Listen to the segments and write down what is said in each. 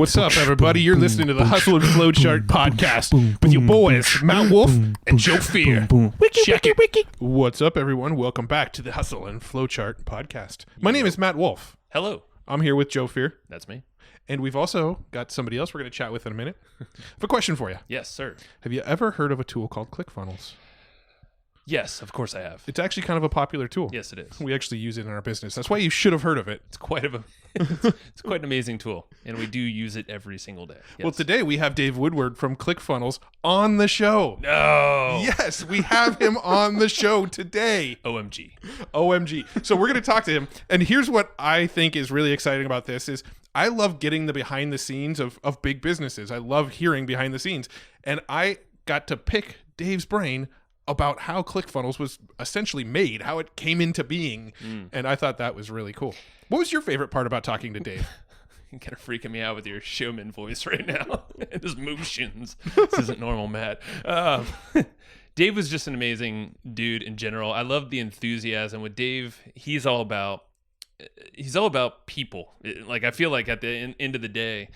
What's up, everybody? You're listening to the Hustle and Flowchart podcast with your boys, Matt Wolf and Joe Fear. Check it. What's up, everyone? Welcome back to the Hustle and Flowchart podcast. My name is Matt Wolf. Hello. I'm here with Joe Fear. That's me. And we've also got somebody else we're going to chat with in a minute. I have a question for you. Yes, sir. Have you ever heard of a tool called Clickfunnels? Yes, of course I have. It's actually kind of a popular tool. Yes, it is. We actually use it in our business. That's why you should have heard of it. It's quite an amazing tool, and we do use it every single day. Yes. Well, today we have Dave Woodward from Clickfunnels on the show. No. Yes, we have him on the show today. OMG. So we're going to talk to him. And here's what I think is really exciting about this is I love getting the behind the scenes of big businesses. I love hearing behind the scenes. And I got to pick Dave's brain about how Clickfunnels was essentially made, how it came into being. And I thought that was really cool. What was your favorite part about talking to Dave? You're kind of freaking me out with your showman voice right now. And his motions. This isn't normal, Matt. Dave was just an amazing dude in general. I love the enthusiasm with Dave. He's all about people. Like, I feel like at the end of the day,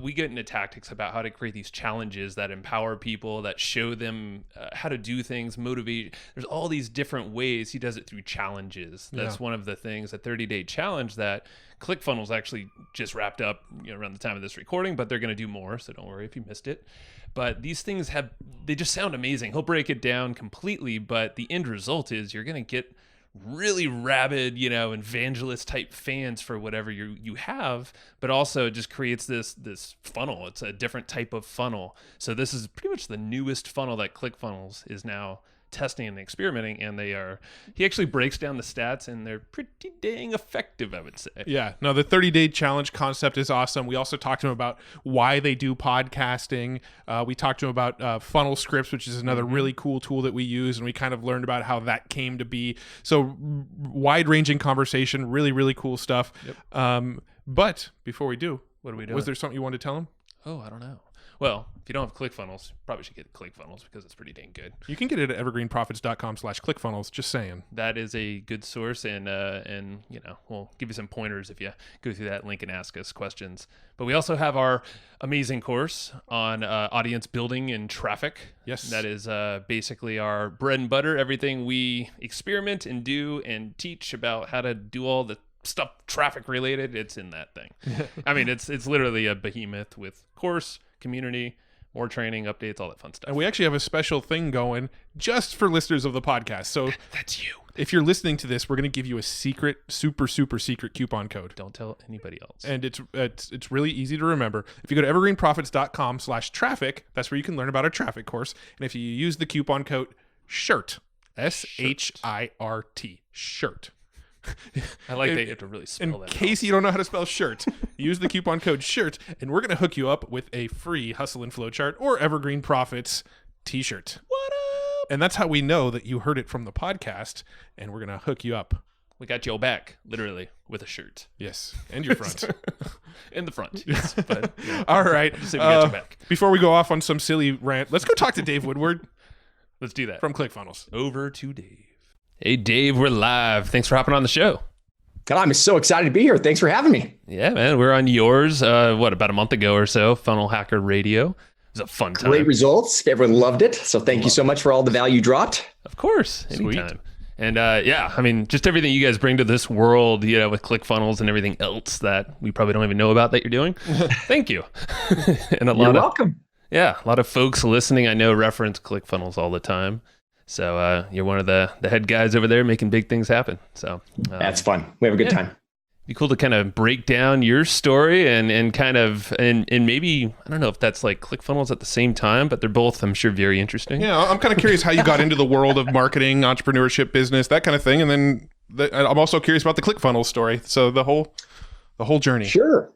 we get into tactics about how to create these challenges that empower people, that show them how to do things, motivate. There's all these different ways. He does it through challenges. That's one of the things, a 30-day challenge that ClickFunnels actually just wrapped up around the time of this recording, but they're going to do more, so don't worry if you missed it. But these things they just sound amazing. He'll break it down completely, but the end result is you're going to get really rabid, evangelist type fans for whatever you have, but also it just creates this funnel. It's a different type of funnel. So this is pretty much the newest funnel that ClickFunnels is now testing and experimenting, and he actually breaks down the stats, and they're pretty dang effective, I would say. Yeah, no, the 30-day challenge concept is awesome. We also talked to him about why they do podcasting. We talked to him about funnel scripts, which is another really cool tool that we use, and we kind of learned about how that came to be. So wide-ranging conversation, really, really cool stuff. Yep. But before we do, what are we doing? Was there something you wanted to tell him? Oh, I don't know. Well, if you don't have ClickFunnels, you probably should get ClickFunnels because it's pretty dang good. You can get it at evergreenprofits.com/ClickFunnels, just saying. That is a good source, and we'll give you some pointers if you go through that link and ask us questions. But we also have our amazing course on audience building and traffic. Yes. That is basically our bread and butter, everything we experiment and do and teach about how to do all the stuff traffic related. It's in that thing. I mean, it's literally a behemoth with course, community, more training, updates, all that fun stuff. And we actually have a special thing going just for listeners of the podcast. So that's you. If you're listening to this, we're going to give you a secret, super secret coupon code. Don't tell anybody else. And it's really easy to remember. If you go to evergreenprofits.com/traffic, that's where you can learn about our traffic course. And if you use the coupon code SHIRT, SHIRT, SHIRT. I like that you have to really spell that. In case you don't know how to spell shirt, use the coupon code SHIRT, and we're going to hook you up with a free Hustle and Flowchart or Evergreen Profits t-shirt. What up? And that's how we know that you heard it from the podcast, and we're going to hook you up. We got your back, literally, with a shirt. Yes, and your front. In the front, yes. But, all right. Just so we got your back. Before we go off on some silly rant, let's go talk to Dave Woodward. Let's do that. From ClickFunnels. Over to Dave. Hey, Dave, we're live. Thanks for hopping on the show. I'm so excited to be here. Thanks for having me. Yeah, man. We're on yours, about a month ago or so, Funnel Hacker Radio. It was a fun time. Great results. Everyone loved it. So thank you so much for all the value you dropped. Of course. Anytime. And just everything you guys bring to this world, with ClickFunnels and everything else that we probably don't even know about that you're doing. Thank you. And you're welcome. A lot of folks listening, I know, reference ClickFunnels all the time. So you're one of the head guys over there making big things happen. So that's fun. We have a good time. Be cool to kind of break down your story and maybe, I don't know if that's like ClickFunnels at the same time, but they're both, I'm sure, very interesting. Yeah, I'm kind of curious how you got into the world of marketing, entrepreneurship, business, that kind of thing. And then I'm also curious about the ClickFunnels story. So the whole journey. Sure.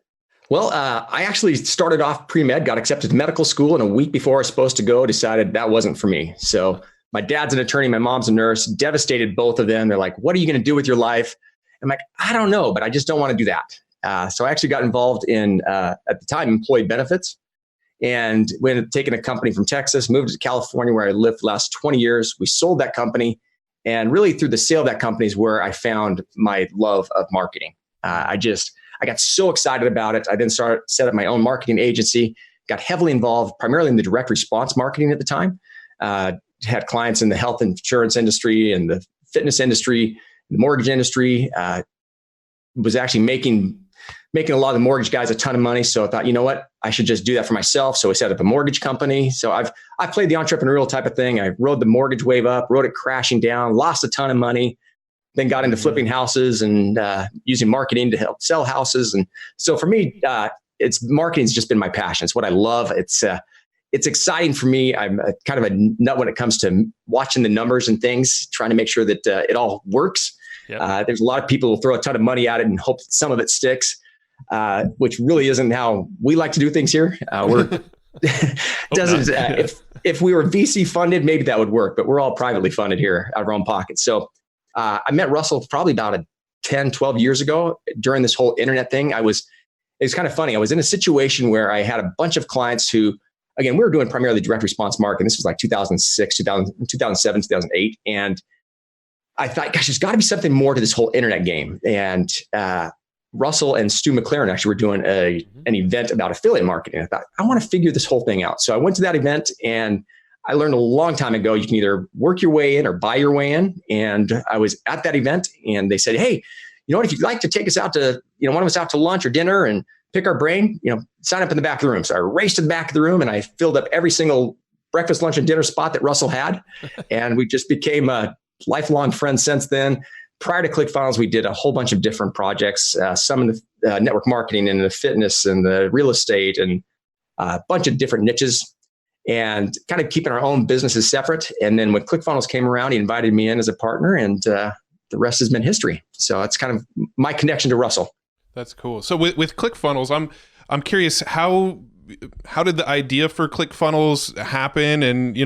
Well, I actually started off pre-med, got accepted to medical school, and a week before I was supposed to go, decided that wasn't for me. So my dad's an attorney, my mom's a nurse, devastated both of them. They're like, what are you going to do with your life? I'm like, I don't know, but I just don't want to do that. So I actually got involved in, at the time, employee benefits, and we ended up taking a company from Texas, moved to California where I lived the last 20 years. We sold that company, and really through the sale of that company is where I found my love of marketing. I got so excited about it. I then set up my own marketing agency, got heavily involved primarily in the direct response marketing at the time. Had clients in the health insurance industry and the fitness industry, the mortgage industry. Was actually making a lot of the mortgage guys a ton of money. So I thought, you know what, I should just do that for myself. So I set up a mortgage company. So I've played the entrepreneurial type of thing. I rode the mortgage wave up, rode it crashing down, lost a ton of money, then got into flipping houses and using marketing to help sell houses. And so for me, marketing's just been my passion. It's what I love. It's exciting for me. I'm kind of a nut when it comes to watching the numbers and things, trying to make sure that it all works. Yep. There's a lot of people who throw a ton of money at it and hope that some of it sticks, which really isn't how we like to do things here. If we were VC funded, maybe that would work, but we're all privately funded here out of our own pockets. So I met Russell probably about 10, 12 years ago during this whole internet thing. It was kind of funny. I was in a situation where I had a bunch of clients who, again, we were doing primarily direct response marketing. This was like 2006, 2007, 2008. And I thought, gosh, there's got to be something more to this whole internet game. And Russell and Stu McLaren actually were doing an event about affiliate marketing. I thought, I want to figure this whole thing out. So I went to that event and I learned a long time ago, you can either work your way in or buy your way in. And I was at that event and they said, hey, you know what, if you'd like to take us out to, one of us out to lunch or dinner and pick our brain, sign up in the back of the room. So I raced to the back of the room and I filled up every single breakfast, lunch, and dinner spot that Russell had. And we just became lifelong friends since then. Prior to Clickfunnels, we did a whole bunch of different projects, some in the network marketing and the fitness and the real estate and a bunch of different niches and kind of keeping our own businesses separate. And then when Clickfunnels came around, he invited me in as a partner and the rest has been history. So that's kind of my connection to Russell. That's cool. So with Clickfunnels, I'm curious, how did the idea for Clickfunnels happen and,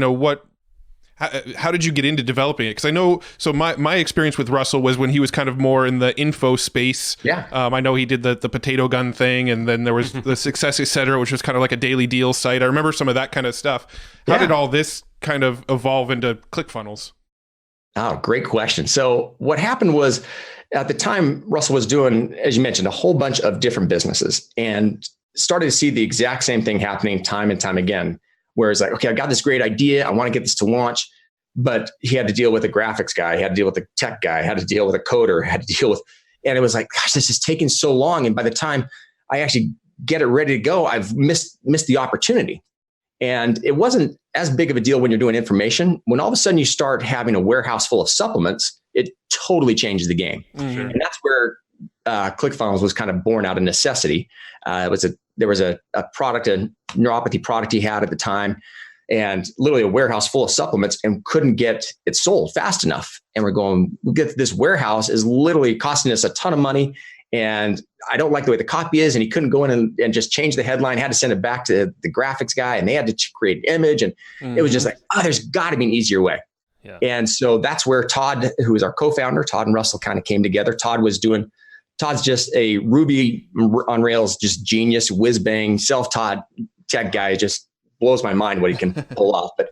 how did you get into developing it? Because I know, so my experience with Russell was when he was kind of more in the info space. Yeah. I know he did the potato gun thing, and then there was the Success Etc., which was kind of like a daily deal site. I remember some of that kind of stuff. How did all this kind of evolve into Clickfunnels? Oh, great question. So what happened was at the time, Russell was doing, as you mentioned, a whole bunch of different businesses and started to see the exact same thing happening time and time again. Where it's like, okay, I got this great idea. I want to get this to launch. But he had to deal with a graphics guy. He had to deal with a tech guy. Had to deal with a coder. Had to deal with, and it was like, gosh, this is taking so long. And by the time I actually get it ready to go, I've missed the opportunity. And it wasn't as big of a deal when you're doing information. When all of a sudden you start having a warehouse full of supplements, it totally changes the game. Mm-hmm. And that's where Clickfunnels was kind of born out of necessity. There was a product, a neuropathy product he had at the time, and literally a warehouse full of supplements and couldn't get it sold fast enough. And we're going, this warehouse is literally costing us a ton of money. And I don't like the way the copy is. And he couldn't go in and just change the headline, had to send it back to the graphics guy and they had to create an image. And it was just like, there's got to be an easier way. Yeah. And so that's where Todd, who is our co-founder, Todd and Russell kind of came together. Todd's just a Ruby on Rails, just genius, whiz bang, self-taught tech guy. Just blows my mind what he can pull off. But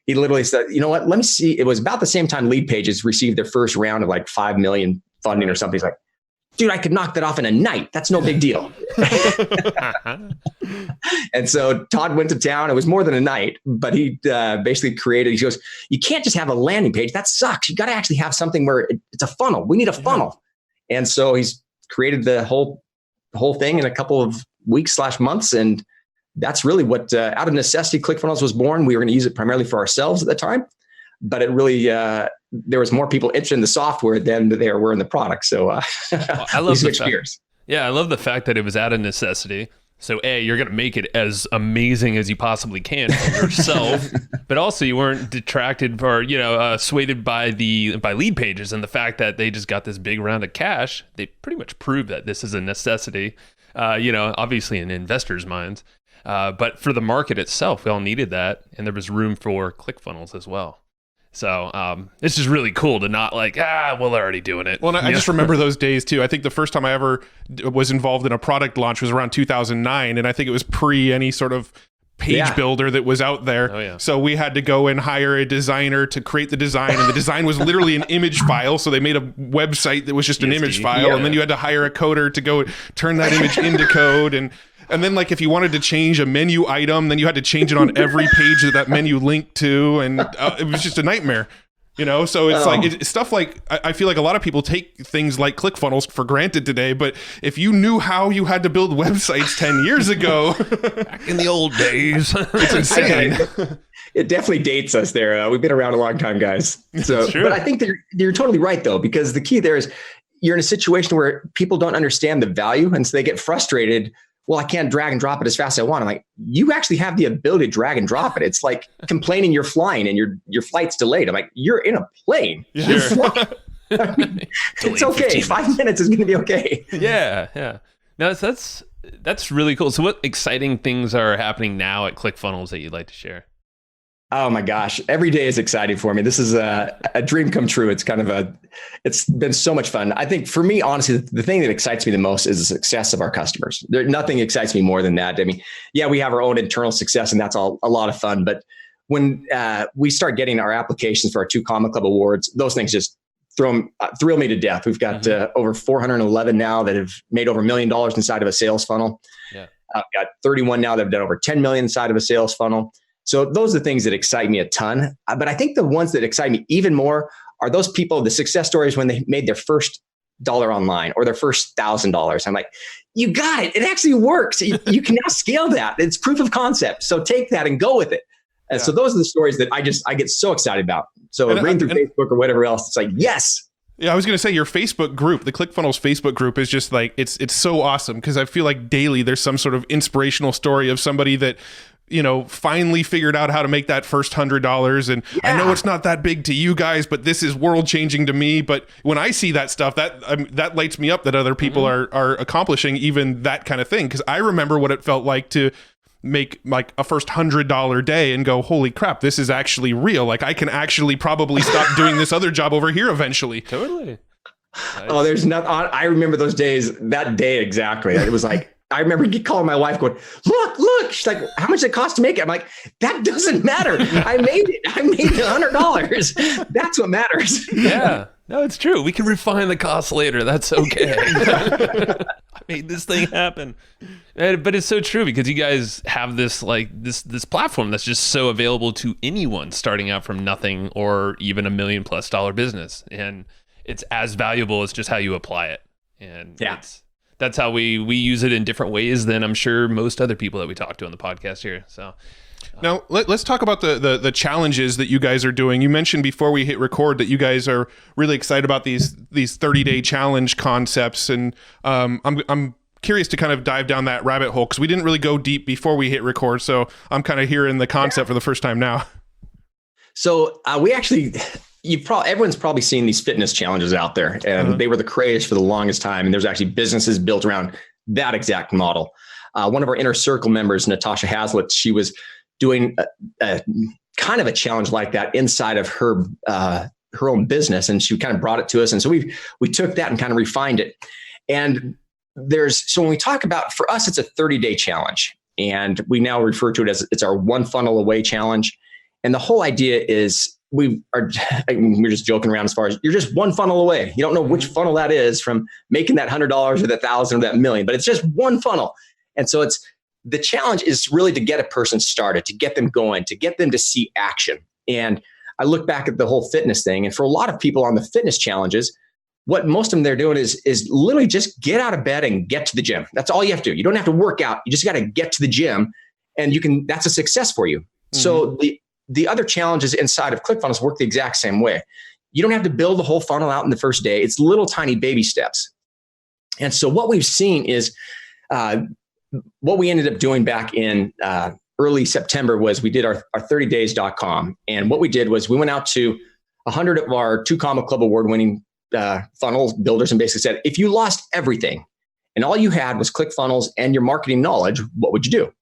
he literally said, you know what, let me see. It was about the same time Lead Pages received their first round of like 5 million funding or something. He's like, dude, I could knock that off in a night. That's no big deal. And so Todd went to town. It was more than a night, but he basically he goes, you can't just have a landing page. That sucks. You got to actually have something where it's a funnel. We need a funnel. And so he's created the whole thing in a couple of weeks / months. And that's really what, out of necessity, Clickfunnels was born. We were going to use it primarily for ourselves at the time, but it really, there was more people interested in the software than there were in the product. So I love the fact. Yeah, I love the fact that it was out of necessity. So you're going to make it as amazing as you possibly can for yourself, but also you weren't detracted or, swayed by Lead Pages and the fact that they just got this big round of cash. They pretty much proved that this is a necessity, obviously in investors' minds. But for the market itself, we all needed that. And there was room for Clickfunnels as well. So it's just really cool to not like, we're already doing it. Well, and I just remember those days too. I think the first time I ever was involved in a product launch was around 2009. And I think it was pre any sort of page builder that was out there. Oh, yeah. So we had to go and hire a designer to create the design, and the design was literally an image file. So they made a website that was just an image file, and then you had to hire a coder to go turn that image into code. And then, like, if you wanted to change a menu item, then you had to change it on every page that menu linked to, and it was just a nightmare. So it's like it's stuff like I feel like a lot of people take things like ClickFunnels for granted today, but if you knew how you had to build websites 10 years ago, back in the old days, it's insane. It definitely dates us there. We've been around a long time, guys. So, but I think that you're totally right, though, because the key there is you're in a situation where people don't understand the value, and so they get frustrated. Well, I can't drag and drop it as fast as I want. I'm like, you actually have the ability to drag and drop it. It's like complaining you're flying and your flight's delayed. I'm like, you're in a plane. Yeah. You're flying. I mean, it's okay. 5 minutes is going to be okay. Yeah. No, that's really cool. So what exciting things are happening now at ClickFunnels that you'd like to share? Oh my gosh. Every day is exciting for me. This is a dream come true. It's been so much fun. I think for me, honestly, the thing that excites me the most is the success of our customers. Nothing excites me more than that. I mean, yeah, we have our own internal success, and that's all a lot of fun. But when we start getting our applications for our 2 Comma Club awards, those things just thrill me to death. We've got over 411 now that have made over $1 million inside of a sales funnel. Yeah. I've got 31 now that have done over 10 million inside of a sales funnel. So those are the things that excite me a ton. But I think the ones that excite me even more are those people, the success stories when they made their first $1 online or their first $1,000. I'm like, you got it. It actually works. You can now scale that. It's proof of concept. So take that and go with it. And so those are the stories that I get so excited about. So reading through Facebook or whatever else, it's like, yes. Yeah, I was going to say your Facebook group, the ClickFunnels Facebook group, is just like, it's so awesome because I feel like daily there's some sort of inspirational story of somebody that finally figured out how to make that first $100. And I know it's not that big to you guys, but this is world changing to me. But when I see that stuff, that lights me up that other people are accomplishing even that kind of thing. Because I remember what it felt like to make like a first $100 day and go, holy crap, this is actually real. Like I can actually probably stop doing this other job over here eventually. Totally. Nice. Oh, there's nothing. I remember those days, that day exactly. It was like, I remember calling my wife going, look. She's like, how much did it cost to make it? I'm like, that doesn't matter. I made it. I made $100. That's what matters. Yeah. No, it's true. We can refine the cost later. That's okay. I made this thing happen. But it's so true because you guys have this this platform that's just so available to anyone starting out from nothing or even $1 million+ business. And it's as valuable as just how you apply it. And that's how we use it in different ways than I'm sure most other people that we talk to on the podcast here. So now let's talk about the challenges that you guys are doing. You mentioned before we hit record that you guys are really excited about these 30-day challenge concepts, and I'm curious to kind of dive down that rabbit hole because we didn't really go deep before we hit record. So I'm kind of hearing the concept for the first time now. So we actually. Everyone's probably seen these fitness challenges out there, and they were the craze for the longest time. And there's actually businesses built around that exact model. One of our inner circle members, Natasha Hazlitt, she was doing a kind of a challenge like that inside of her own business, and she kind of brought it to us. And so we took that and kind of refined it. And so when we talk about, for us, it's a 30-day challenge, and we now refer to it as it's our one funnel away challenge. And the whole idea is we're just joking around as far as you're just one funnel away. You don't know which funnel that is from making that $100 or that $1,000 or that $1 million, but it's just one funnel. And so the challenge is really to get a person started, to get them going, to get them to see action. And I look back at the whole fitness thing, and for a lot of people on the fitness challenges, what most of them they're doing is literally just get out of bed and get to the gym. That's all you have to do. You don't have to work out. You just got to get to the gym, and that's a success for you. Mm-hmm. So the other challenges inside of ClickFunnels work the exact same way. You don't have to build the whole funnel out in the first day. It's little tiny baby steps. And so what we've seen is what we ended up doing back in early September was we did our 30days.com. And what we did was we went out to 100 of our 2 Comma Club award-winning funnel builders and basically said, if you lost everything and all you had was ClickFunnels and your marketing knowledge, what would you do?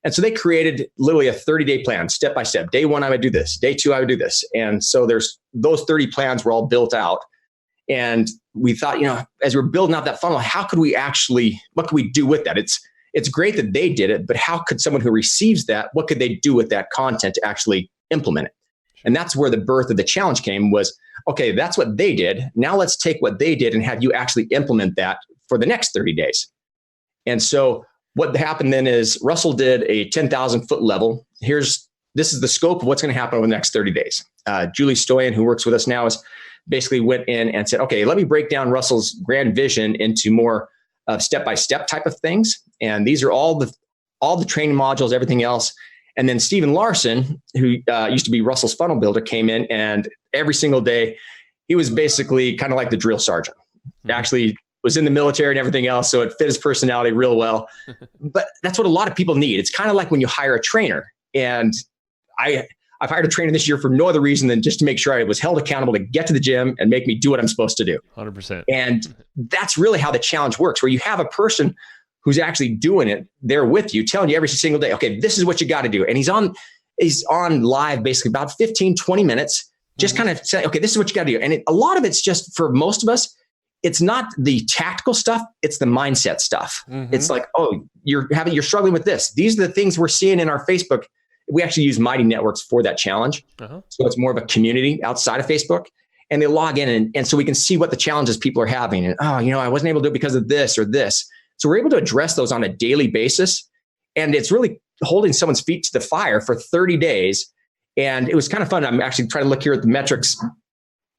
And so they created literally a 30-day plan, step by step. Day 1, I would do this. Day 2, I would do this. And so those 30 plans were all built out. And we thought, as we're building out that funnel, what could we do with that? It's it's great that they did it, but how could someone who receives that, what could they do with that content to actually implement it? And that's where the birth of the challenge came was, okay, that's what they did. Now let's take what they did and have you actually implement that for the next 30 days. And so what happened then is Russell did a 10,000 foot level. This is the scope of what's going to happen over the next 30 days. Julie Stoyan, who works with us now, is basically went in and said, okay, let me break down Russell's grand vision into more step-by-step type of things. And these are all the training modules, everything else. And then Stephen Larson, who used to be Russell's funnel builder, came in, and every single day, he was basically kind of like the drill sergeant. Actually was in the military and everything else, so it fit his personality real well. But that's what a lot of people need. It's kind of like when you hire a trainer. And I've hired a trainer this year for no other reason than just to make sure I was held accountable to get to the gym and make me do what I'm supposed to do. 100%. And that's really how the challenge works, where you have a person who's actually doing it there with you, telling you every single day, okay, this is what you got to do. And he's on live basically about 15, 20 minutes, just kind of saying, okay, this is what you got to do. And a lot of it's just, for most of us, it's not the tactical stuff, it's the mindset stuff. It's like, oh, you're struggling with this. These are the things we're seeing in our Facebook. We actually use Mighty Networks for that challenge. So it's more of a community outside of Facebook. And they log in and so we can see what the challenges people are having. And, I wasn't able to do it because of this or this. So we're able to address those on a daily basis. And it's really holding someone's feet to the fire for 30 days. And it was kind of fun. I'm actually trying to look here at the metrics.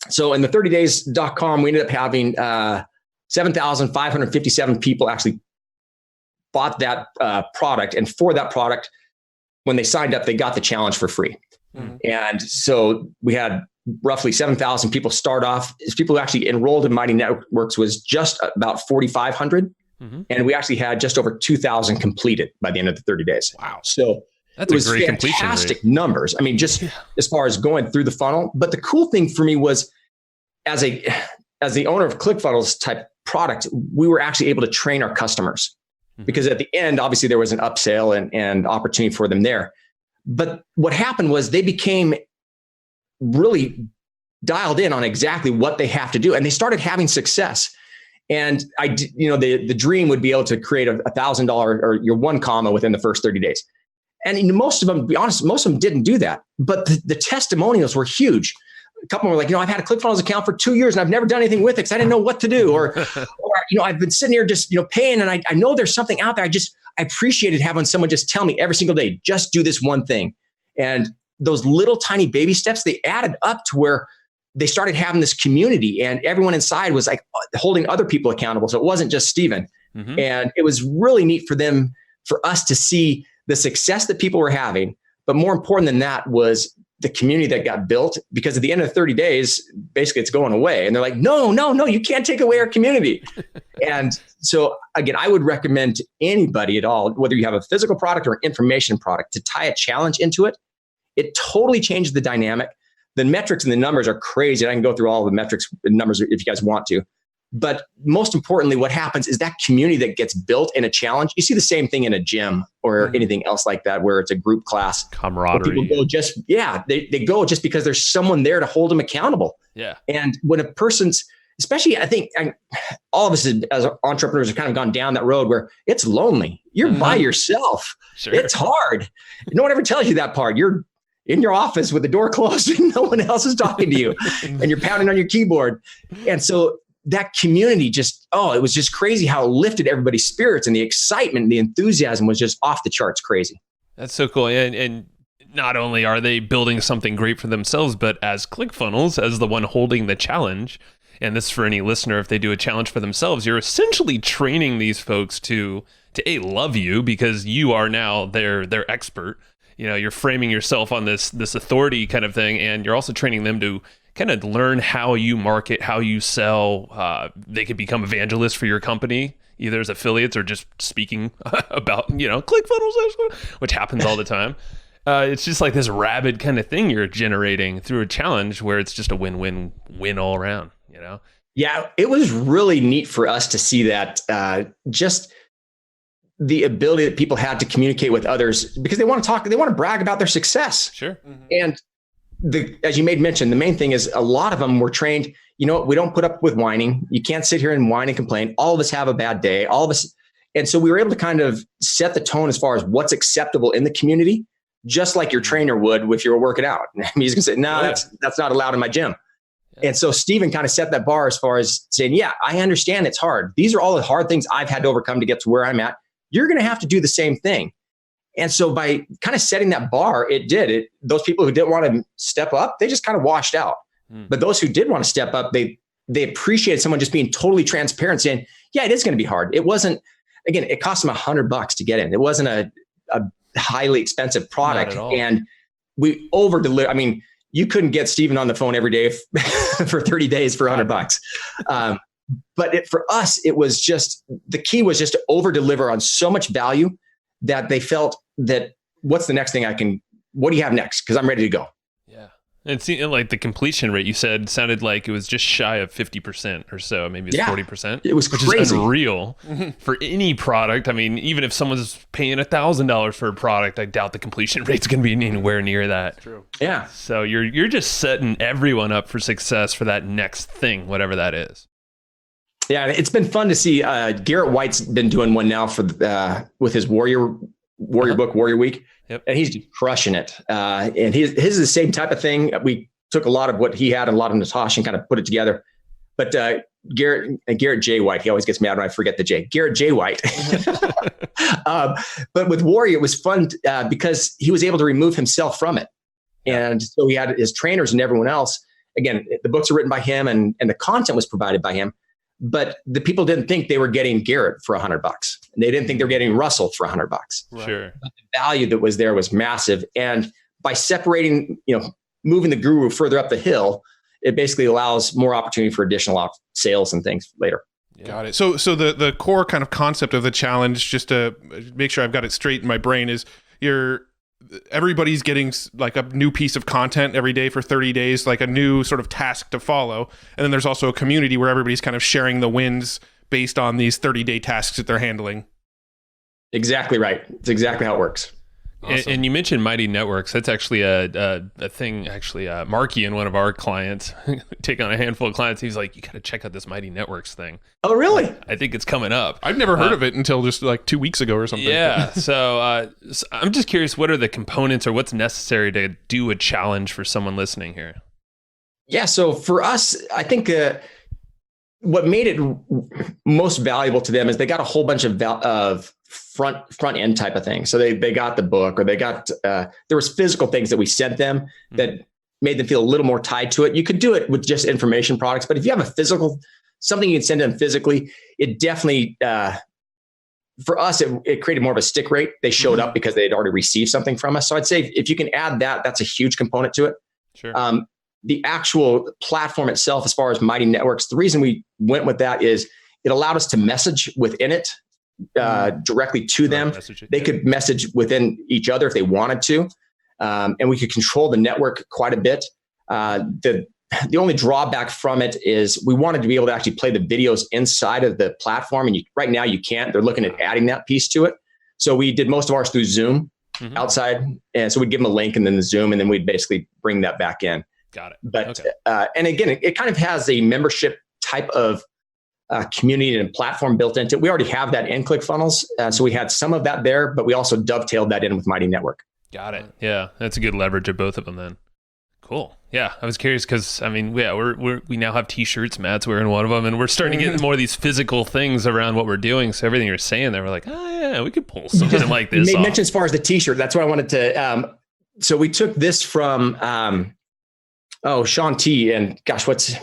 So in the 30days.com, we ended up having 7,557 people actually bought that product. And for that product, when they signed up, they got the challenge for free. And so we had roughly 7,000 people start off. People who actually enrolled in Mighty Networks was just about 4,500. And we actually had just over 2,000 completed by the end of the 30 days. Wow. So that's a great completion rate. Fantastic numbers. I mean, just as far as going through the funnel. But the cool thing for me was, as the owner of Clickfunnels type product, we were actually able to train our customers. Because at the end, obviously there was an upsell and opportunity for them there. But what happened was they became really dialed in on exactly what they have to do. And they started having success. And the dream would be able to create a $1,000 or your 1 comma within the first 30 days. And most of them, to be honest, most of them didn't do that. But the testimonials were huge. A couple were like, I've had a Clickfunnels account for 2 years and I've never done anything with it because I didn't know what to do. Or I've been sitting here just, paying and I know there's something out there. I appreciated having someone just tell me every single day, just do this one thing. And those little tiny baby steps, they added up to where they started having this community and everyone inside was like holding other people accountable. So it wasn't just Steven. And it was really neat for us to see the success that people were having. But more important than that was the community that got built, because at the end of 30 days, basically it's going away. And they're like, no, you can't take away our community. And so again, I would recommend to anybody at all, whether you have a physical product or an information product, to tie a challenge into it. It totally changes the dynamic. The metrics and the numbers are crazy. I can go through all the metrics and numbers if you guys want to. But most importantly, what happens is that community that gets built in a challenge. You see the same thing in a gym or anything else like that, where it's a group class. Camaraderie. People go they go just because there's someone there to hold them accountable. Yeah. And when a person's, especially, I think all of us as entrepreneurs have kind of gone down that road where it's lonely. You're by yourself. Sure. It's hard. No one ever tells you that part. You're in your office with the door closed and no one else is talking to you and you're pounding on your keyboard. And so that community it was just crazy how it lifted everybody's spirits, and the excitement and the enthusiasm was just off the charts crazy. That's so cool. And not only are they building something great for themselves, but as Clickfunnels, as the one holding the challenge, and this is for any listener, if they do a challenge for themselves, you're essentially training these folks to love you because you are now their expert. You're framing yourself on this authority kind of thing, and you're also training them to kind of learn how you market, how you sell. They could become evangelists for your company, either as affiliates or just speaking about, Clickfunnels, which happens all the time. It's just like this rabid kind of thing you're generating through a challenge where it's just a win-win-win all around, Yeah, it was really neat for us to see that just the ability that people had to communicate with others because they want to brag about their success. Sure. And as you made mention, the main thing is a lot of them were trained, we don't put up with whining. You can't sit here and whine and complain. All of us have a bad day. All of us, And so we were able to kind of set the tone as far as what's acceptable in the community, just like your trainer would if you were working out. He's going to say, no, that's not allowed in my gym. And so Steven kind of set that bar as far as saying, yeah, I understand it's hard. These are all the hard things I've had to overcome to get to where I'm at. You're going to have to do the same thing. And so by kind of setting that bar, those people who didn't want to step up, they just kind of washed out. But those who did want to step up, they appreciated someone just being totally transparent, saying, yeah, it is going to be hard. It wasn't, again, it cost them $100 to get in. It wasn't a highly expensive product. And we over-delivered. I mean, you couldn't get Steven on the phone every day for 30 days for $100. But for us, it was just, the key was just to over-deliver on so much value that they felt that, what's the next thing what do you have next? Because I'm ready to go. Yeah. And it seemed like the completion rate you said sounded like it was just shy of 50% or so. Maybe it's 40%. It was crazy. Which is unreal for any product. I mean, even if someone's paying $1,000 for a product, I doubt the completion rate's going to be anywhere near that. True. Yeah. So you're just setting everyone up for success for that next thing, whatever that is. Yeah, it's been fun to see. Garrett White's been doing one now for with his Warrior book, Warrior Week. Yep. And he's just crushing it. And his is the same type of thing. We took a lot of what he had and a lot of Natasha and kind of put it together. But Garrett J. White, he always gets mad when I forget the J. Garrett J. White. But with Warrior, it was fun because he was able to remove himself from it. And so he had his trainers and everyone else. Again, the books are written by him and the content was provided by him. But the people didn't think they were getting Garrett for $100. And they didn't think they were getting Russell for $100. Right. Sure. But the value that was there was massive. And by separating, moving the guru further up the hill, it basically allows more opportunity for additional sales and things later. Yeah. Got it. So the core kind of concept of the challenge, just to make sure I've got it straight in my brain, is everybody's getting like a new piece of content every day for 30 days, like a new sort of task to follow. And then there's also a community where everybody's kind of sharing the wins based on these 30-day tasks that they're handling. Exactly right. It's exactly how it works. Awesome. And you mentioned Mighty Networks. That's actually a thing. Actually, Marky and one of our clients take on a handful of clients. He's like, "You got to check out this Mighty Networks thing." Oh, really? I think it's coming up. I've never heard of it until just like 2 weeks ago or something. Yeah. So I'm just curious, what are the components or what's necessary to do a challenge for someone listening here? Yeah. So for us, I think what made it most valuable to them is they got a whole bunch of front end type of things. So they got the book, or they got there was physical things that we sent them that made them feel a little more tied to it. You could do it with just information products, but if you have a physical, something you can send them physically, it definitely for us it created more of a stick rate. They showed up because they had already received something from us. So I'd say if you can add that, that's a huge component to it. Sure. The actual platform itself, as far as Mighty Networks, the reason we went with that is it allowed us to message within it directly to them. They could message within each other if they wanted to. And we could control the network quite a bit. The only drawback from it is we wanted to be able to actually play the videos inside of the platform. And right now you can't. They're looking at adding that piece to it. So we did most of ours through Zoom outside. And so we'd give them a link and then the Zoom, and then we'd basically bring that back in. Got it. But and again, it kind of has a membership type of community and platform built into it. We already have that in ClickFunnels. So we had some of that there, but we also dovetailed that in with Mighty Network. Got it. Yeah, that's a good leverage of both of them then. Cool. Yeah, I was curious because I mean, we now have T-shirts. Matt's wearing one of them, and we're starting to get more of these physical things around what we're doing. So everything you're saying there, we're like, oh yeah, we could pull something like this. You made mention as far as the T-shirt. That's what I wanted to. So we took this from Sean T. And gosh, what's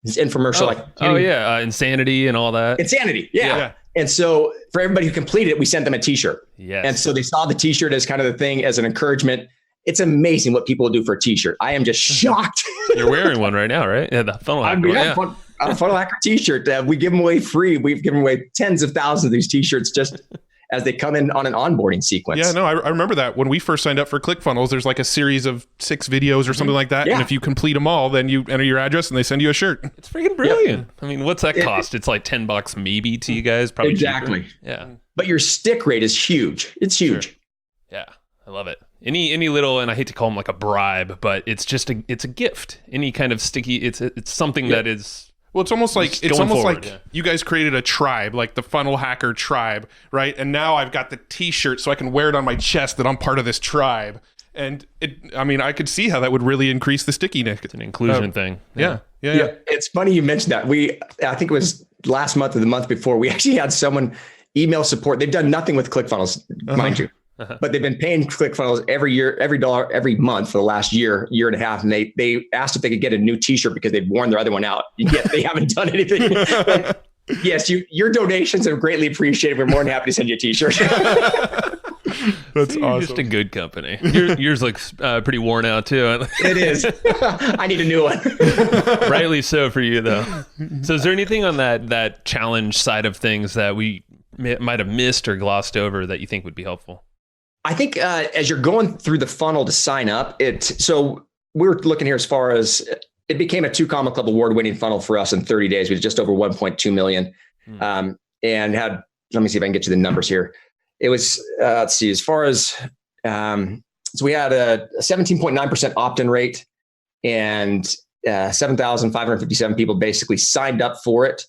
his infomercial? Insanity and all that. Insanity. Yeah. And so for everybody who completed it, we sent them a T-shirt. Yes. And so they saw the T-shirt as kind of the thing, as an encouragement. It's amazing what people do for a T-shirt. I am just shocked. You're wearing one right now, right? Yeah, the funnel hacker. A funnel hacker T-shirt. We give them away free. We've given away tens of thousands of these T-shirts just as they come in on an onboarding sequence. Yeah, no, I remember that when we first signed up for ClickFunnels, there's like a series of 6 videos or something like that. Yeah. And if you complete them all, then you enter your address and they send you a shirt. It's freaking brilliant. Yep. I mean, what's that cost? It's like $10 maybe to you guys. Probably exactly. Cheaper. Yeah. But your stick rate is huge. It's huge. Sure. Yeah. I love it. Any little, and I hate to call them like a bribe, but it's just it's a gift. Any kind of sticky, it's something that is Well, it's almost like forward, you guys created a tribe, like the Funnel Hacker tribe, right? And now I've got the T-shirt so I can wear it on my chest that I'm part of this tribe. And I could see how that would really increase the stickiness. It's an inclusion thing. Yeah. It's funny you mentioned that. I think it was last month or the month before, we actually had someone email support. They've done nothing with ClickFunnels, mind you. But they've been paying ClickFunnels every month for the last year and a half. And they asked if they could get a new T-shirt because they've worn their other one out. Yet they haven't done anything. Yes, your donations are greatly appreciated. We're more than happy to send you a T-shirt. That's You're awesome. just a good company. Yours looks pretty worn out too. It is. I need a new one. Rightly so for you though. So is there anything on that challenge side of things that we might have missed or glossed over that you think would be helpful? I think as you're going through the funnel to sign up, so we're looking here as far as it became a 2 Comma Club award-winning funnel for us in 30 days. We did just over 1.2 million, and had. Let me see if I can get you the numbers here. It was let's see, as far as so we had a 17.9% opt-in rate, and 7,557 people basically signed up for it.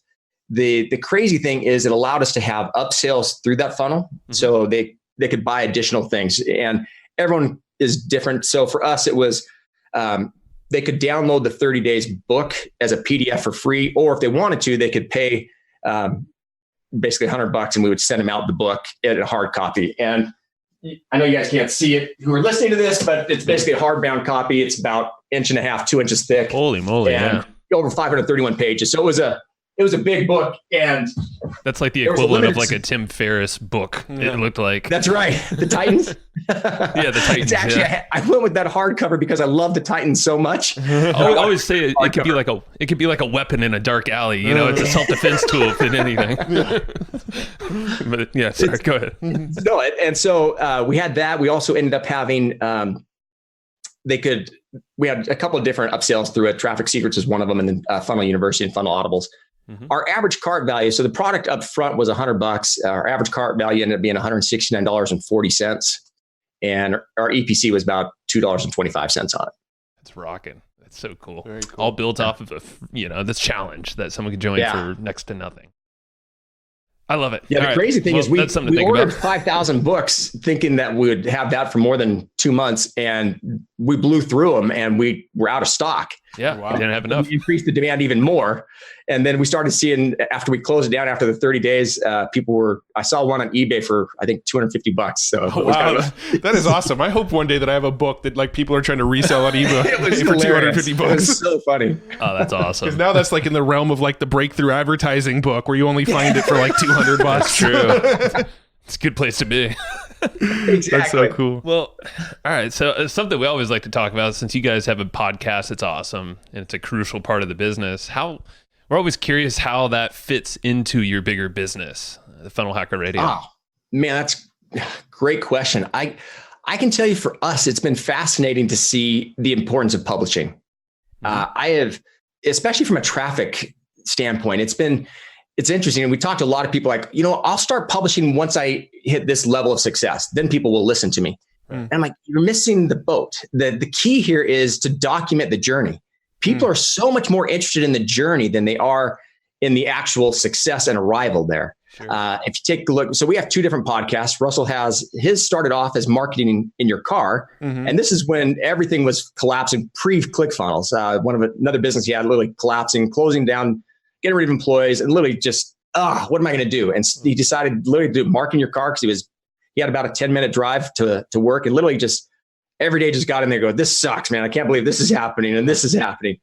The crazy thing is it allowed us to have upsells through that funnel, so they could buy additional things, and everyone is different. So for us, it was they could download the 30 days book as a PDF for free, or if they wanted to, they could pay basically $100 and we would send them out the book in a hard copy. And I know you guys can't see it who are listening to this, but it's basically a hardbound copy. It's about 1.5 inches, 2 inches thick. Holy moly. And over 531 pages. So it was a big book, and that's like the equivalent of like a Tim Ferriss book. Yeah. It looked like. That's right. The Titans. Yeah, the Titans. It's actually, I went with that hardcover because I love the Titans so much. I always say it could be like a weapon in a dark alley. It's a self-defense tool if anything. But yeah, sorry, go ahead. No, and so we had that. We also ended up having we had a couple of different upsells through it. Traffic Secrets is one of them, and then Funnel University and Funnel Audibles. Our average cart value, so the product up front was $100. Our average cart value ended up being $169.40. And our EPC was about $2.25 on it. That's rocking. That's so cool. Very cool. All built off of this challenge that someone could join for next to nothing. I love it. Yeah, the crazy thing is we ordered about. 5,000 books thinking that we would have that for more than 2 months, and we blew through them and we were out of stock. Yeah, we didn't have enough. We increased the demand even more. And then we started seeing, after we closed it down after the 30 days, I saw one on eBay for, I think, $250. So wow, that is awesome. I hope one day that I have a book that like people are trying to resell on eBay for $250. It was so funny. Oh, that's awesome. Because now that's like in the realm of like the breakthrough advertising book where you only find it for like $200. That's true. It's a good place to be. Exactly. That's so cool. Well, all right. So something we always like to talk about, since you guys have a podcast, it's awesome. And it's a crucial part of the business. We're always curious how that fits into your bigger business, the Funnel Hacker Radio. Oh, man, that's a great question. I can tell you for us, it's been fascinating to see the importance of publishing. I have, especially from a traffic standpoint, it's interesting. And we talked to a lot of people like, I'll start publishing once I hit this level of success. Then people will listen to me. And I'm like, you're missing the boat. The key here is to document the journey. People are so much more interested in the journey than they are in the actual success and arrival there. Sure. If you take a look, so we have 2 different podcasts. Russell has his started off as marketing in your car. And this is when everything was collapsing pre-ClickFunnels. Another business he had literally collapsing, closing down, getting rid of employees, and literally just, what am I going to do? And he decided literally to do marketing your car because he had about a 10-minute drive to work, and literally just every day just got in there going, this sucks, man. I can't believe this is happening and this is happening.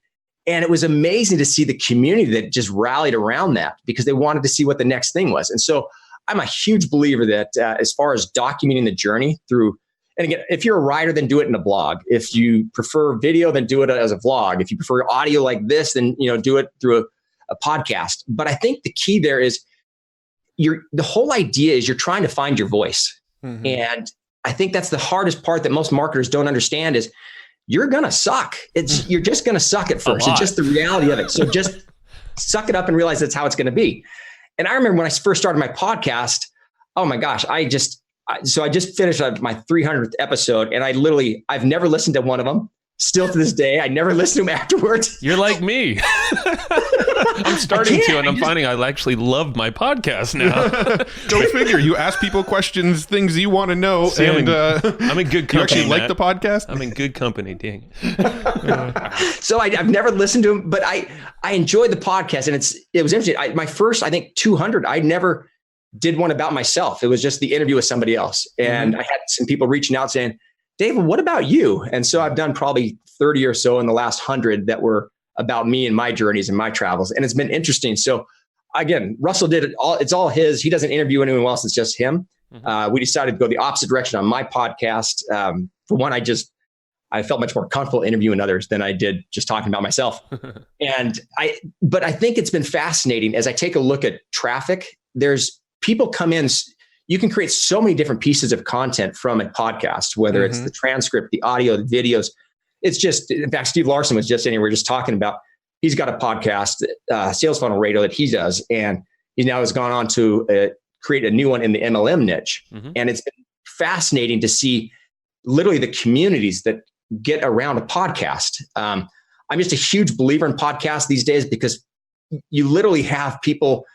And it was amazing to see the community that just rallied around that because they wanted to see what the next thing was. And so I'm a huge believer that as far as documenting the journey through, and again, if you're a writer, then do it in a blog. If you prefer video, then do it as a vlog. If you prefer audio like this, then do it through a podcast. But I think the key there is the whole idea is you're trying to find your voice. And I think that's the hardest part that most marketers don't understand is you're going to suck. You're just going to suck at first. It's just the reality of it. So just suck it up and realize that's how it's going to be. And I remember when I first started my podcast, oh my gosh, I just finished my 300th episode, and I've never listened to one of them. Still to this day, I never listen to them afterwards. You're like me. I'm starting to, and I'm finding I actually love my podcast now. Go figure. You ask people questions, things you want to know, and I'm in good company. You actually like the podcast? I'm in good company, dang. So I've never listened to him, but I enjoyed the podcast, and it was interesting. My first, I think 200, I never did one about myself. It was just the interview with somebody else. And I had some people reaching out saying, David, what about you? And so I've done probably 30 or so in the last 100 that were about me and my journeys and my travels. And it's been interesting. So again, Russell did it all. It's all his. He doesn't interview anyone else. It's just him. We decided to go the opposite direction on my podcast. For one, I felt much more comfortable interviewing others than I did just talking about myself. But I think it's been fascinating as I take a look at traffic. There's people come in. You can create so many different pieces of content from a podcast, whether it's the transcript, the audio, the videos. It's just, in fact, Steve Larson was just in here. We were just talking about, he's got a podcast, Sales Funnel Radio, that he does. And he now has gone on to create a new one in the MLM niche. And it's been fascinating to see literally the communities that get around a podcast. I'm just a huge believer in podcasts these days because you literally have people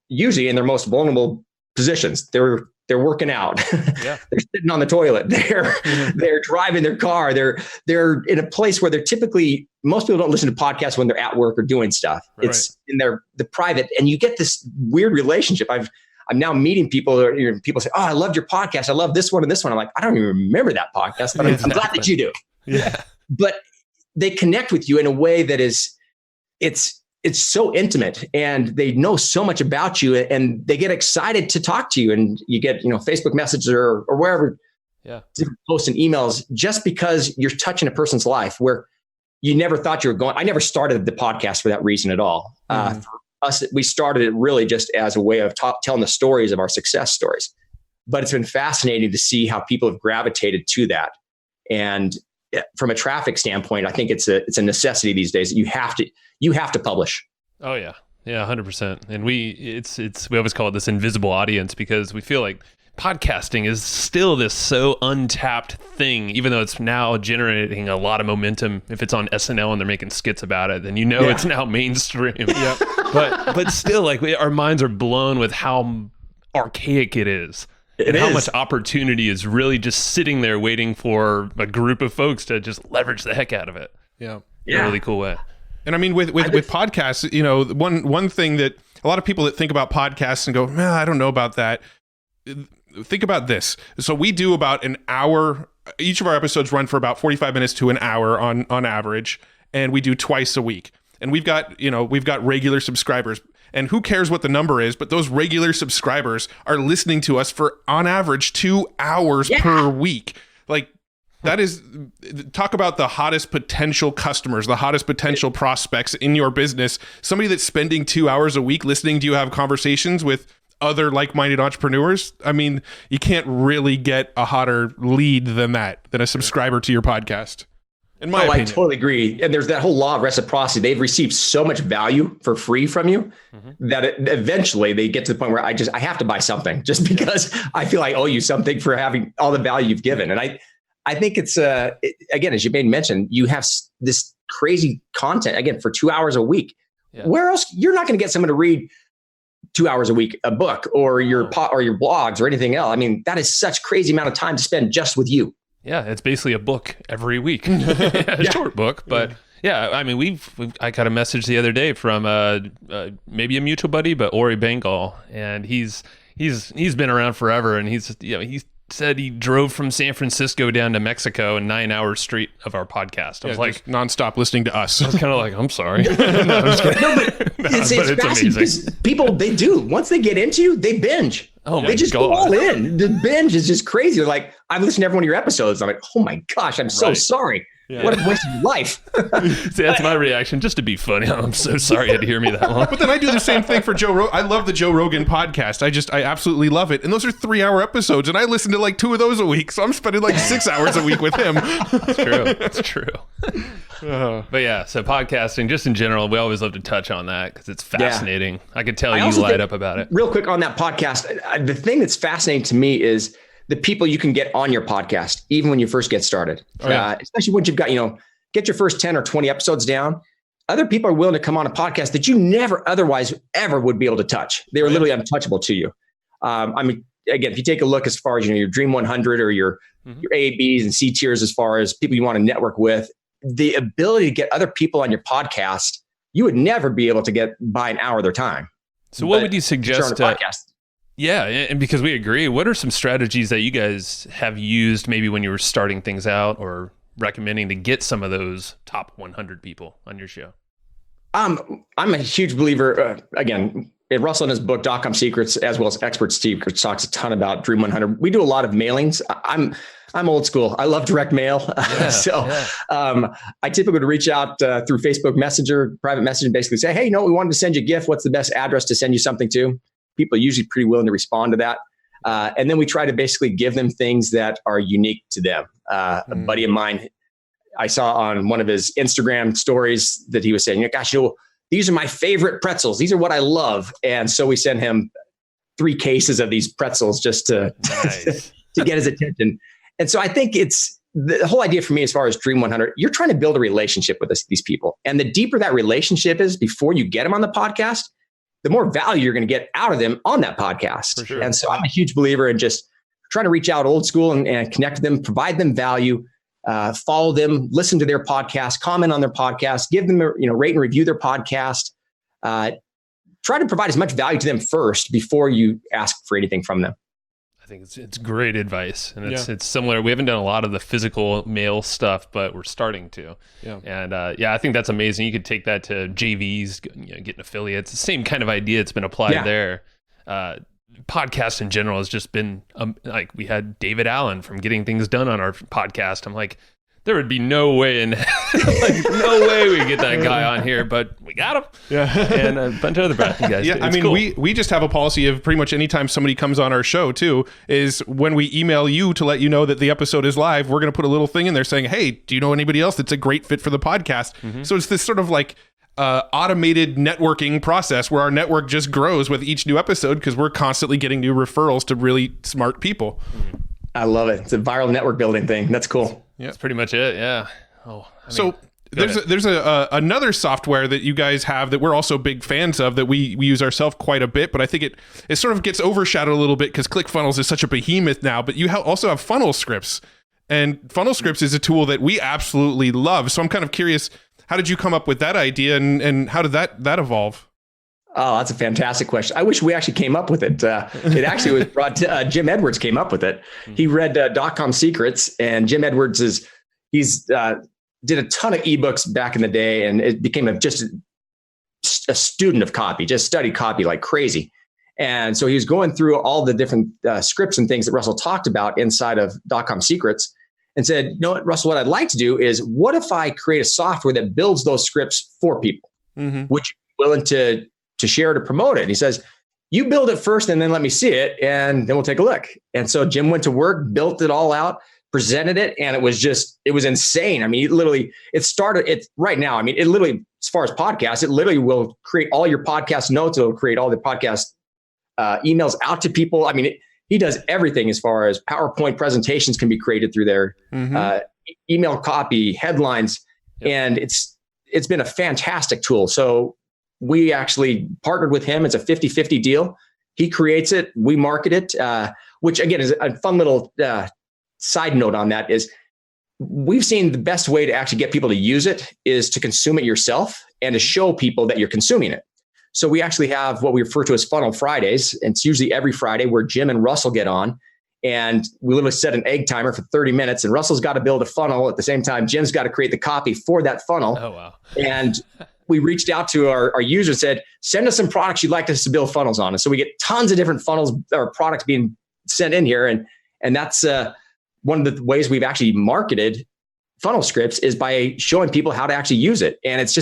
usually in their most vulnerable positions. They're working out. Yeah. They're sitting on the toilet. They're driving their car. They're in a place where they're typically, most people don't listen to podcasts when they're at work or doing stuff. Right. It's in the private, and you get this weird relationship. I'm now meeting people, people say, "Oh, I loved your podcast. I love this one and this one." I'm like, I don't even remember that podcast, but I'm glad that you do. Yeah. But they connect with you in a way that it's so intimate, and they know so much about you, and they get excited to talk to you, and you get, Facebook messages or wherever, different posts and emails, just because you're touching a person's life where you never thought you were going. I never started the podcast for that reason at all. For us, we started it really just as a way of telling the stories of our success stories, but it's been fascinating to see how people have gravitated to that. And from a traffic standpoint, I think it's a necessity these days. You have to publish. Oh yeah. Yeah, 100%. And we always call it this invisible audience, because we feel like podcasting is still this so untapped thing, even though it's now generating a lot of momentum. If it's on SNL and they're making skits about it, then it's now mainstream. Yeah. But still, like, our minds are blown with how archaic it is. And how much opportunity is really just sitting there waiting for a group of folks to just leverage the heck out of it. Yeah. In a really cool way. And I mean, with podcasts, one thing that a lot of people that think about podcasts and go, man, I don't know about that. Think about this. So we do about an hour. Each of our episodes run for about 45 minutes to an hour on average. And we do twice a week. And we've got regular subscribers. And who cares what the number is, but those regular subscribers are listening to us for, on average, 2 hours per week. Like, that is, talk about the hottest potential customers, the hottest potential prospects in your business. Somebody that's spending 2 hours a week listening to you have conversations with other like-minded entrepreneurs. I mean, you can't really get a hotter lead than a subscriber to your podcast. In my opinion. I totally agree. And there's that whole law of reciprocity. They've received so much value for free from you that eventually they get to the point where I have to buy something just because I feel I owe you something for having all the value you've given. And I think it's, again, as you made mention, you have this crazy content, again, for 2 hours a week. Yeah. Where else? You're not going to get someone to read 2 hours a week, a book or your blogs or anything else. I mean, that is such crazy amount of time to spend just with you. Yeah, it's basically a book every week, a short book, but I mean, I got a message the other day from maybe a mutual buddy, but Ori Bengal, and he's been around forever, and he said he drove from San Francisco down to Mexico in 9 hours straight of our podcast. I was like, nonstop listening to us. I was kind of like, I'm sorry. No, but it's amazing. People, they do. Once they get into you, they binge. Oh my God. They just go all in. The binge is just crazy. They're like, I've listened to every one of your episodes. I'm like, oh my gosh, I'm so sorry. Yeah. What a waste of life. See, that's my reaction, just to be funny. I'm so sorry you had to hear me that long. But then I do the same thing for Joe Rogan. I love the Joe Rogan podcast. I absolutely love it. And those are 3 hour episodes. And I listen to like 2 of those a week. So I'm spending like 6 hours a week with him. It's true. But yeah, so podcasting, just in general, we always love to touch on that because it's fascinating. Yeah. I can tell you light up about it. Real quick on that podcast, the thing that's fascinating to me is the people you can get on your podcast, even when you first get started, especially once you've got, get your first 10 or 20 episodes down. other people are willing to come on a podcast that you never otherwise ever would be able to touch. They were literally untouchable to you. I mean, again, if you take a look as far as, your Dream 100 or your A, Bs and C tiers, as far as people you want to network with, the ability to get other people on your podcast, you would never be able to get by an hour of their time. So what would you suggest? Podcast. Yeah, and because we agree, what are some strategies that you guys have used maybe when you were starting things out or recommending to get some of those top 100 people on your show? I'm a huge believer, again, Russell in his book, .com Secrets, as well as Expert Steve, talks a ton about Dream 100. We do a lot of mailings. I'm old school. I love direct mail. I typically would reach out through Facebook Messenger, private message, and basically say, hey, we wanted to send you a gift. What's the best address to send you something to? People are usually pretty willing to respond to that. And then we try to basically give them things that are unique to them. A buddy of mine, I saw on one of his Instagram stories that he was saying, gosh, these are my favorite pretzels. These are what I love. And so we sent him 3 cases of these pretzels just to get his attention. And so I think it's the whole idea for me as far as Dream 100, you're trying to build a relationship with these people. And the deeper that relationship is before you get them on the podcast, the more value you're going to get out of them on that podcast. For sure. And so I'm a huge believer in just trying to reach out old school and connect with them, provide them value, follow them, listen to their podcast, comment on their podcast, give them rate and review their podcast. Try to provide as much value to them first before you ask for anything from them. I think it's great advice, and it's similar. We haven't done a lot of the physical mail stuff, but we're starting to. Yeah. And I think that's amazing. You could take that to JVs, getting affiliates. The same kind of idea. It's been applied there. Podcast in general has just been like we had David Allen from Getting Things Done on our podcast. I'm like, there would be no way no way we get that guy on here, but we got him. Yeah. And a bunch of other guys. Yeah. I mean, cool. we just have a policy of pretty much anytime somebody comes on our show too, is when we email you to let you know that the episode is live, we're going to put a little thing in there saying, hey, do you know anybody else that's a great fit for the podcast? Mm-hmm. So it's this sort of like automated networking process where our network just grows with each new episode because we're constantly getting new referrals to really smart people. Mm-hmm. I love it. It's a viral network building thing. That's cool. Yeah, that's pretty much it. Yeah. So there's another software that you guys have that we're also big fans of that we use ourselves quite a bit, but I think it sort of gets overshadowed a little bit because Clickfunnels is such a behemoth now. But you also have Funnel Scripts, and Funnel Scripts is a tool that we absolutely love. So I'm kind of curious, how did you come up with that idea, and how did that evolve? Oh, that's a fantastic question. I wish we actually came up with it. It actually was brought to, Jim Edwards came up with it. He read .com Secrets, and Jim Edwards he's did a ton of ebooks back in the day, and it became just a student of copy, just studied copy like crazy. And so he was going through all the different scripts and things that Russell talked about inside of .com Secrets, and said, you know what, Russell, what I'd like to do is, what if I create a software that builds those scripts for people, which are willing to share, to promote it. And he says, you build it first and then let me see it, and then we'll take a look. And so Jim went to work, built it all out, presented it, and it was insane. I mean, right now, I mean, it literally, as far as podcasts, it literally will create all your podcast notes. It'll create all the podcast emails out to people. I mean, he does everything as far as PowerPoint presentations can be created through there, email copy, headlines, and it's been a fantastic tool. So we actually partnered with him. It's a 50-50 deal. He creates it. We market it, which again is a fun little side note on that is we've seen the best way to actually get people to use it is to consume it yourself and to show people that you're consuming it. So we actually have what we refer to as Funnel Fridays. And it's usually every Friday where Jim and Russell get on, and we literally set an egg timer for 30 minutes, and Russell's got to build a funnel. At the same time, Jim's got to create the copy for that funnel. Oh, wow. And we reached out to our users and said, send us some products you'd like us to build funnels on. And so we get tons of different funnels or products being sent in here. And that's one of the ways we've actually marketed Funnel Scripts is by showing people how to actually use it. And it's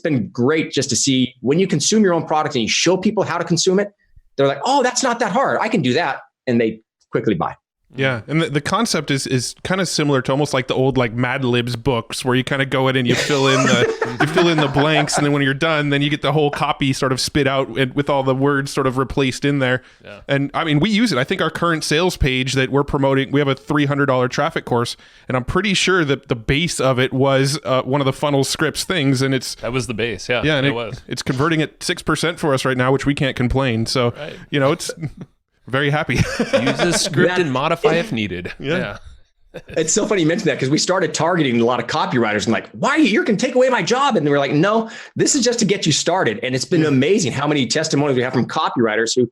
been great just to see when you consume your own product and you show people how to consume it, they're like, oh, that's not that hard. I can do that. And they quickly buy. Yeah, and the concept is kind of similar to almost like the old like Mad Libs books, where you kind of go in and you fill in the blanks, and then when you're done, then you get the whole copy sort of spit out with all the words sort of replaced in there. Yeah. And I mean, we use it. I think our current sales page that we're promoting, we have a $300 traffic course, and I'm pretty sure that the base of it was one of the funnel scripts things, and that was the base. Yeah, and it was. It's converting at 6% for us right now, which we can't complain. So it's. Very happy. Use this script and modify if needed. Yeah. It's so funny you mentioned that, because we started targeting a lot of copywriters and like, why you're going to take away my job? And they were like, no, this is just to get you started. And it's been amazing how many testimonials we have from copywriters who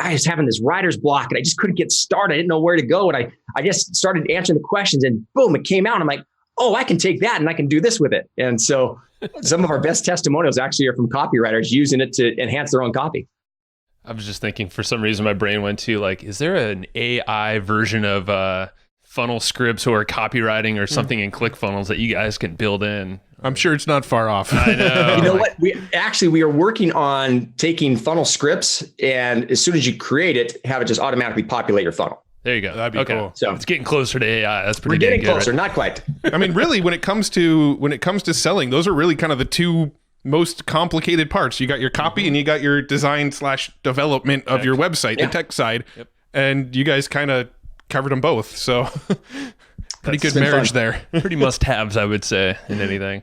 I was having this writer's block and I just couldn't get started. I didn't know where to go. And I just started answering the questions and boom, it came out. I'm like, oh, I can take that and I can do this with it. And so some of our best testimonials actually are from copywriters using it to enhance their own copy. I was just thinking, for some reason, my brain went to like, is there an AI version of funnel scripts or copywriting or something in Clickfunnels that you guys can build in? I'm sure it's not far off. I know. You know what? We are working on taking funnel scripts, and as soon as you create it, have it just automatically populate your funnel. There you go. That'd be cool. So it's getting closer to AI. That's pretty. We're getting good, closer, right? not quite. I mean, really, when it comes to selling, those are really kind of the two most complicated parts. You got your copy and you got your design / development of your website, the tech side. Yep. And you guys kind of covered them both. So pretty good marriage there. Pretty must-haves, I would say, in anything.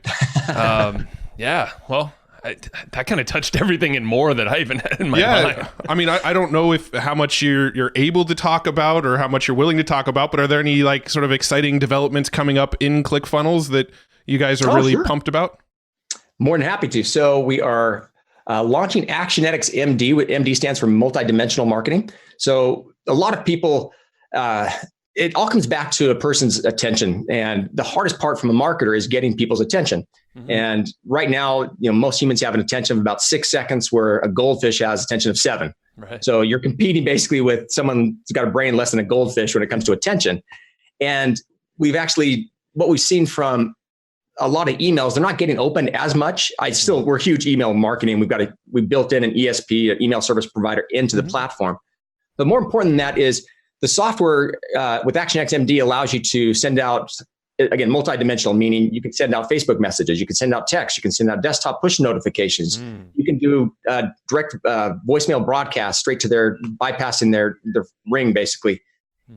Yeah. Well, that kind of touched everything and more that I even had in my mind. I mean, I don't know how much you're able to talk about or how much you're willing to talk about, but are there any like sort of exciting developments coming up in ClickFunnels that you guys are really pumped about? More than happy to. So we are launching Actionetics MD. MD stands for multidimensional marketing. So a lot of people, it all comes back to a person's attention. And the hardest part from a marketer is getting people's attention. Mm-hmm. And right now, most humans have an attention of about 6 seconds, where a goldfish has attention of 7. Right. So you're competing basically with someone who's got a brain less than a goldfish when it comes to attention. And what we've seen from a lot of emails, they're not getting opened as much. We're huge email marketing. We built in an ESP, an email service provider, into the platform. But more important than that is the software with ActionX MD allows you to send out, again, multidimensional, meaning you can send out Facebook messages, you can send out text, you can send out desktop push notifications, you can do direct voicemail broadcasts straight to bypassing their ring, basically.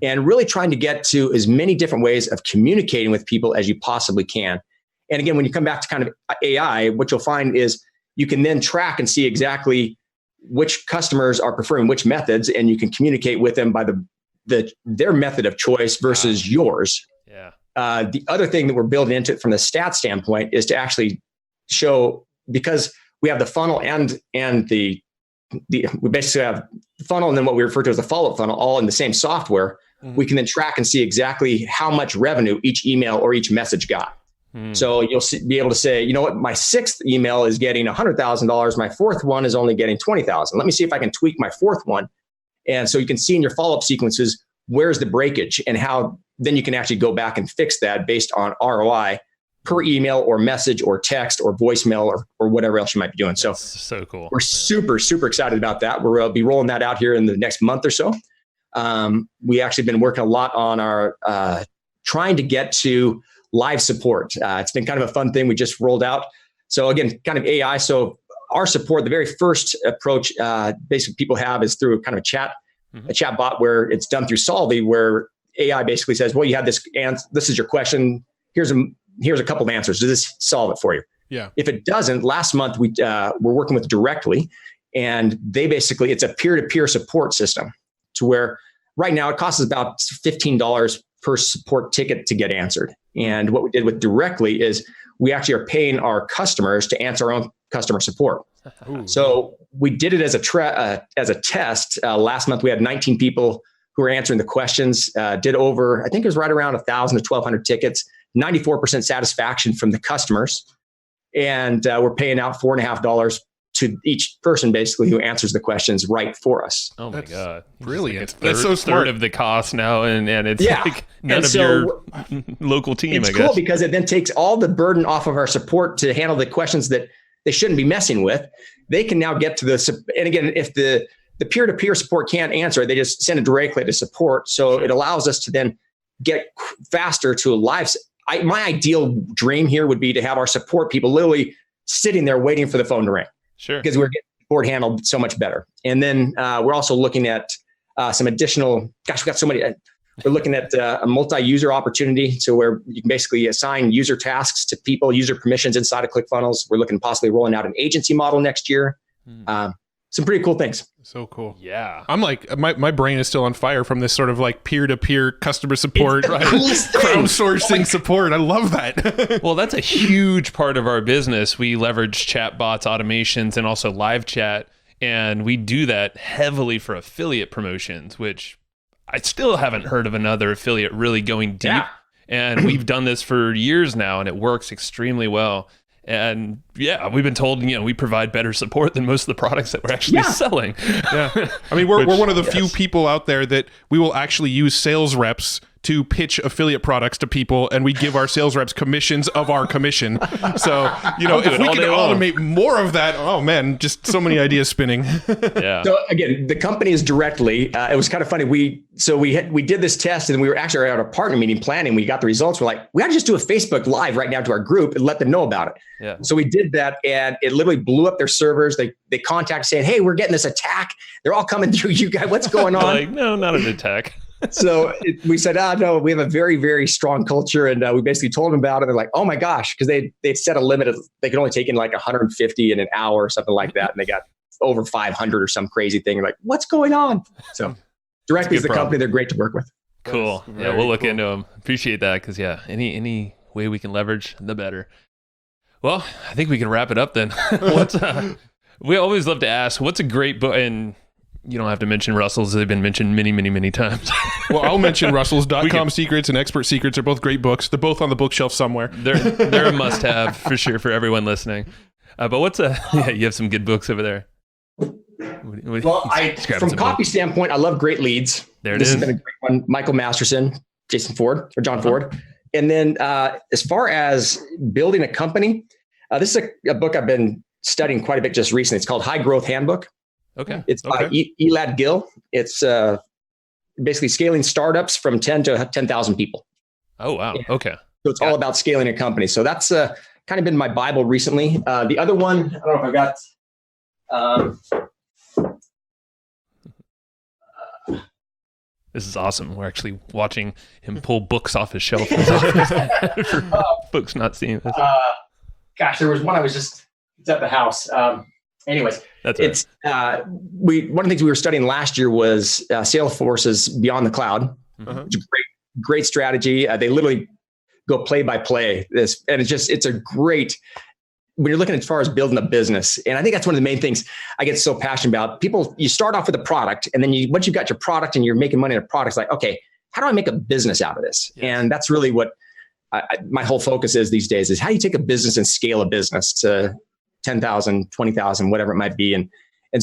And really trying to get to as many different ways of communicating with people as you possibly can. And again, when you come back to kind of AI, what you'll find is you can then track and see exactly which customers are preferring which methods, and you can communicate with them by their method of choice versus yours. Yeah. The other thing that we're building into it from the stats standpoint is to actually show, because we have the funnel and we basically have the funnel and then what we refer to as the follow-up funnel all in the same software. Mm-hmm. We can then track and see exactly how much revenue each email or each message got. So you'll be able to say, you know what, my 6th email is getting $100,000. My 4th one is only getting $20,000. Let me see if I can tweak my 4th one. And so you can see in your follow-up sequences, where's the breakage, and how then you can actually go back and fix that based on ROI per email or message or text or voicemail or whatever else you might be doing. So, that's so cool. We're super, super excited about that. We'll be rolling that out here in the next month or so. We actually been working a lot on our trying to get to live support. It's been kind of a fun thing we just rolled out. So again, kind of AI. So our support, the very first approach basically people have is through kind of a chat bot where it's done through Solvy, where AI basically says, well, you have this is your question. Here's a couple of answers. Does this solve it for you? Yeah. If it doesn't, last month we're working with Directly, and it's a peer-to-peer support system to where right now it costs us about $15 per support ticket to get answered. And what we did with Directly is we actually are paying our customers to answer our own customer support. Ooh. So we did it as a test. Last month, we had 19 people who were answering the questions, did over, I think it was right around 1,000 to 1,200 tickets, 94% satisfaction from the customers. And we're paying out $4.50 to each person basically who answers the questions right for us. Oh my God. Brilliant. That's so smart. Third of the cost now. And it's like none of your local team, it's I guess. Cool because it then takes all the burden off of our support to handle the questions that they shouldn't be messing with. They can now get to and again, if the the peer-to-peer support can't answer it. They just send it directly to support. So it allows us to then get faster to a live. My ideal dream here would be to have our support people literally sitting there waiting for the phone to ring. Sure. Because we're getting support handled so much better. And then we're also looking at some additional, we got so many, we're looking at a multi-user opportunity. So where you can basically assign user tasks to people, user permissions inside of ClickFunnels. We're looking possibly rolling out an agency model next year. Some pretty cool things. So cool. Yeah. I'm like, my brain is still on fire from this sort of like peer-to-peer customer support, right? Coolest thing. Crowdsourcing support. I love that. Well, that's a huge part of our business. We leverage chatbots, automations, and also live chat. And we do that heavily for affiliate promotions, which I still haven't heard of another affiliate really going deep. Yeah. And we've done this for years now, and it works extremely well. And yeah, we've been told, we provide better support than most of the products that we're actually selling. Yeah. I mean, we're one of the few people out there that we will actually use sales reps to pitch affiliate products to people, and we give our sales reps commissions of our commission. So, if we could automate more of that, oh man, just so many ideas spinning. Yeah. So again, the company is directly, it was kind of funny. We did this test, and we were actually at a partner meeting planning. We got the results. We're like, we got to just do a Facebook Live right now to our group and let them know about it. Yeah. So we did that, and it literally blew up their servers. They contacted saying, hey, we're getting this attack. They're all coming through you guys. What's going on? Like, no, not an attack. So we said, no, we have a very, very strong culture. And we basically told them about it. They're like, oh my gosh, because they'd set a limit of, they could only take in like 150 in an hour or something like that. And they got over 500 or some crazy thing. Like, what's going on? So directly is the company. They're great to work with. Cool. Yeah, we'll look into them. Appreciate that, because any way we can leverage, the better. Well, I think we can wrap it up then. We always love to ask, what's a great book? And you don't have to mention Russell's. They've been mentioned many, many, many times. Well, I'll mention Russell's.com Secrets and Expert Secrets are both great books. They're both on the bookshelf somewhere. They're a must-have for sure for everyone listening. But you have some good books over there. Well, from copy standpoint, I love great leads. This has been a great one. Michael Masterson, John Ford. And then as far as building a company, this is a book I've been studying quite a bit just recently. It's called High Growth Handbook. Okay. It's by Elad Gil. It's basically scaling startups from 10 to 10,000 people. Oh, wow. Okay. So it's all about scaling a company. So that's kind of been my Bible recently. The other one, I don't know if I got... This is awesome. We're actually watching him pull books off his shelf. Folks not seeing this. Gosh, there was one it's at the house. Anyways, it's one of the things we were studying last year was Salesforce's Beyond the Cloud. Which is great strategy. They literally go play by play this, and it's a great when you're looking as far as building a business. And I think that's one of the main things I get so passionate about. People, you start off with a product, and then once you've got your product and you're making money on a product, it's like, okay, how do I make a business out of this? Yes. And that's really what my whole focus is these days, is how do you take a business and scale a business to 10,000, 20,000, whatever it might be. And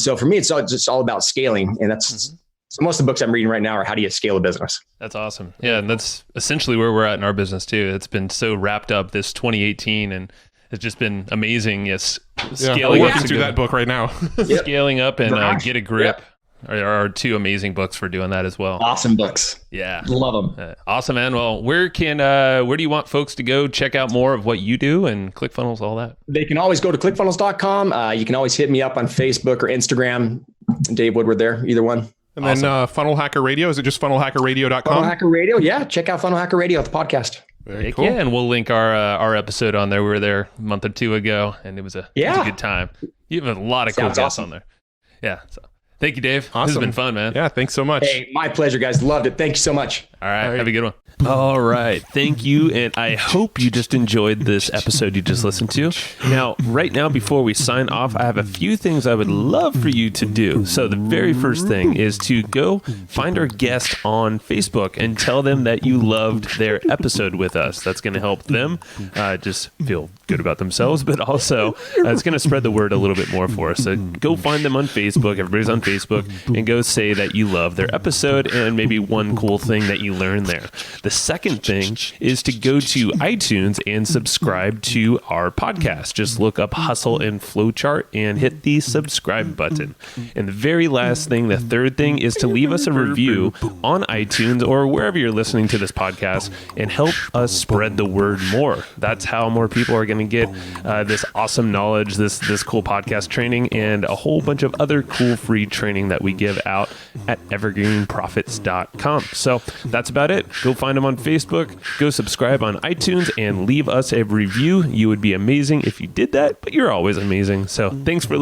so for me, it's just all about scaling. And that's so most of the books I'm reading right now are how do you scale a business? That's awesome. Yeah. And that's essentially where we're at in our business too. It's been so wrapped up this 2018, and it's just been amazing. Yes. Scaling working through that book right now. Scaling up and Get a Grip. Yep. Are two amazing books for doing that as well. Awesome books. Yeah. Love them. Awesome, man. Well, where do you want folks to go check out more of what you do and ClickFunnels, all that? They can always go to clickfunnels.com. You can always hit me up on Facebook or Instagram. Dave Woodward there, either one. And then Funnel Hacker Radio, is it just funnelhackerradio.com? Funnel Hacker Radio, yeah. Check out Funnel Hacker Radio, the podcast. Very cool. Yeah, and we'll link our episode on there. We were there a month or two ago, and it was a good time. You have a lot of cool guests on there. Yeah, so thank you, Dave. Awesome. This has been fun, man. Yeah, thanks so much. Hey, my pleasure, guys. Loved it. Thank you so much. All right. Have a good one. All right. Thank you. And I hope you just enjoyed this episode you just listened to. Now, right now, before we sign off, I have a few things I would love for you to do. So the very first thing is to go find our guest on Facebook and tell them that you loved their episode with us. That's going to help them just feel good about themselves, but also it's going to spread the word a little bit more for us. So go find them on Facebook. Everybody's on Facebook, and go say that you love their episode and maybe one cool thing that you learned there. The second thing is to go to iTunes and subscribe to our podcast. Just look up Hustle and Flowchart and hit the subscribe button. And the very last thing, the third thing, is to leave us a review on iTunes or wherever you're listening to this podcast and help us spread the word more. That's how more people are going to get this awesome knowledge, this cool podcast training, and a whole bunch of other cool free training that we give out at evergreenprofits.com. So that's about it. Go find them on Facebook, go subscribe on iTunes, and leave us a review. You would be amazing if you did that, but you're always amazing. So thanks for listening.